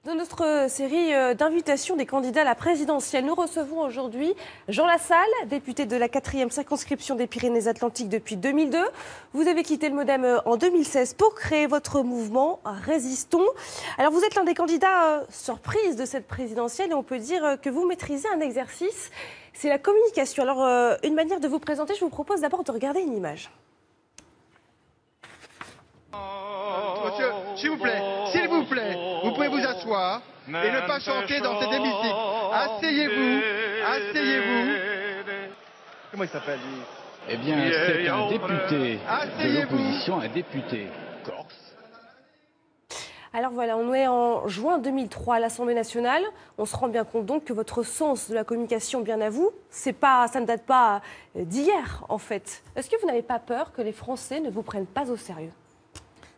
Dans notre série d'invitations des candidats à la présidentielle, nous recevons aujourd'hui Jean Lassalle, député de la 4e circonscription des Pyrénées-Atlantiques depuis 2002. Vous avez quitté le MoDem en 2016 pour créer votre mouvement Résistons. Alors vous êtes l'un des candidats surprise de cette présidentielle et on peut dire que vous maîtrisez un exercice, c'est la communication. Alors une manière de vous présenter, je vous propose d'abord de regarder une image. Monsieur, s'il vous plaît, vous pouvez vous asseoir et ne pas chanter dans cet hémicycle. Asseyez-vous. Comment il s'appelle, lui? Eh bien, c'est un député de l'opposition, un député corse. Alors voilà, on est en juin 2003 à l'Assemblée nationale. On se rend bien compte donc que votre sens de la communication, bien à vous, ça ne date pas d'hier en fait. Est-ce que vous n'avez pas peur que les Français ne vous prennent pas au sérieux?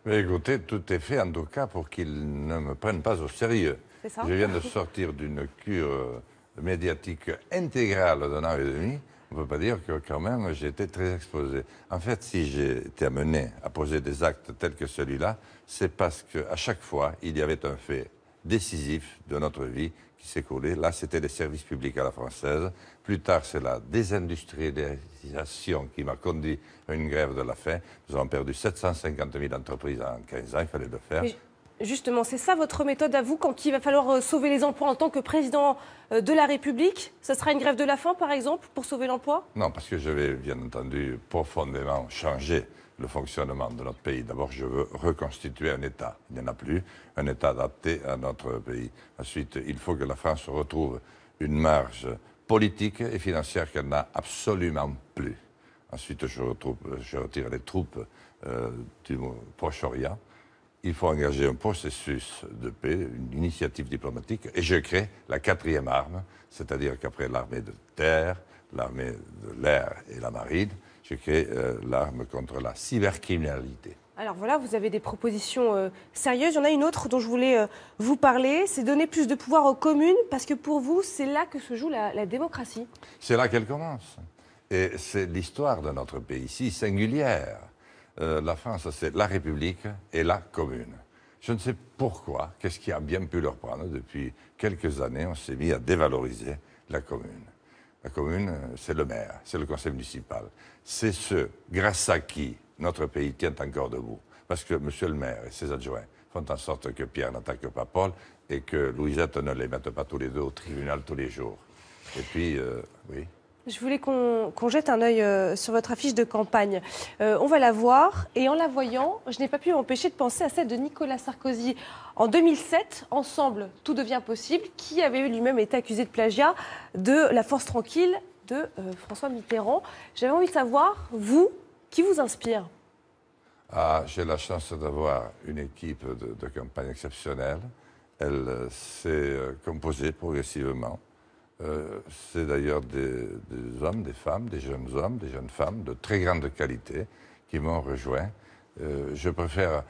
Mais écoutez, tout est fait en tout cas pour qu'ils ne me prennent pas au sérieux. C'est ça. Je viens de sortir d'une cure médiatique intégrale d'un an et demi. On ne peut pas dire que quand même j'ai été très exposé. En fait, si j'ai été amené à poser des actes tels que celui-là, c'est parce qu'à chaque fois, il y avait un fait décisif de notre vie qui s'est écoulé. Là, c'était les services publics à la française. Plus tard, c'est la désindustrialisation qui m'a conduit à une grève de la faim. Nous avons perdu 750 000 entreprises en 15 ans, il fallait le faire. Mais justement, c'est ça votre méthode à vous quand il va falloir sauver les emplois en tant que président de la République? Ce sera une grève de la faim, par exemple, pour sauver l'emploi? Non, parce que je vais, bien entendu, profondément changer le fonctionnement de notre pays. D'abord, je veux reconstituer un État. Il n'y en a plus, un État adapté à notre pays. Ensuite, il faut que la France retrouve une marge politique et financière qu'elle n'a absolument plus. Ensuite, je retire les troupes du Proche-Orient. Il faut engager un processus de paix, une initiative diplomatique, et je crée la 4e arme, c'est-à-dire qu'après l'armée de terre, l'armée de l'air et la marine, je crée l'arme contre la cybercriminalité. Alors voilà, vous avez des propositions sérieuses. Il y en a une autre dont je voulais vous parler, c'est donner plus de pouvoir aux communes, parce que pour vous, c'est là que se joue la démocratie. C'est là qu'elle commence. Et c'est l'histoire de notre pays, si singulière. La France, c'est la République et la commune. Je ne sais pourquoi, qu'est-ce qui a bien pu leur prendre. Depuis quelques années, on s'est mis à dévaloriser la commune. La commune, c'est le maire, c'est le conseil municipal. C'est ce grâce à qui notre pays tient encore debout. Parce que monsieur le maire et ses adjoints font en sorte que Pierre n'attaque pas Paul et que Louisette ne les mette pas tous les deux au tribunal tous les jours. Et puis, oui. Je voulais qu'on jette un œil sur votre affiche de campagne. On va la voir, et en la voyant, je n'ai pas pu m'empêcher de penser à celle de Nicolas Sarkozy en 2007, Ensemble, tout devient possible, qui avait lui-même été accusé de plagiat de La Force tranquille de François Mitterrand. J'avais envie de savoir, vous, qui vous inspire? J'ai la chance d'avoir une équipe de campagne exceptionnelle. Elle s'est composée progressivement. C'est d'ailleurs des hommes, des femmes, des jeunes hommes, des jeunes femmes de très grande qualité qui m'ont rejoint. Je préfère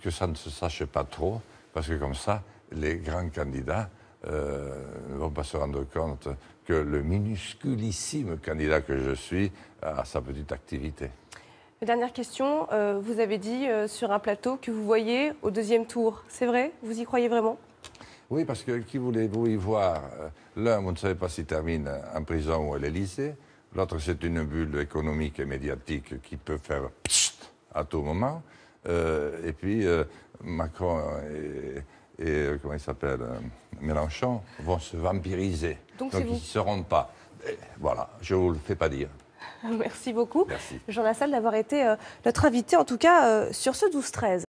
que ça ne se sache pas trop, parce que comme ça, les grands candidats ne vont pas se rendre compte que le minusculissime candidat que je suis a sa petite activité. Dernière question, vous avez dit sur un plateau que vous voyez au 2e tour. C'est vrai? Vous y croyez vraiment? Oui, parce que qui voulez-vous y voir? L'un, vous ne savez pas s'il termine en prison ou à l'Élysée. L'autre, c'est une bulle économique et médiatique qui peut faire pssst à tout moment. Et puis, Macron et comment il s'appelle, Mélenchon vont se vampiriser. Donc ils ne seront pas. Et voilà, je ne vous le fais pas dire. Merci beaucoup, Merci. Jean Lassalle, d'avoir été notre invité, en tout cas sur ce 12-13.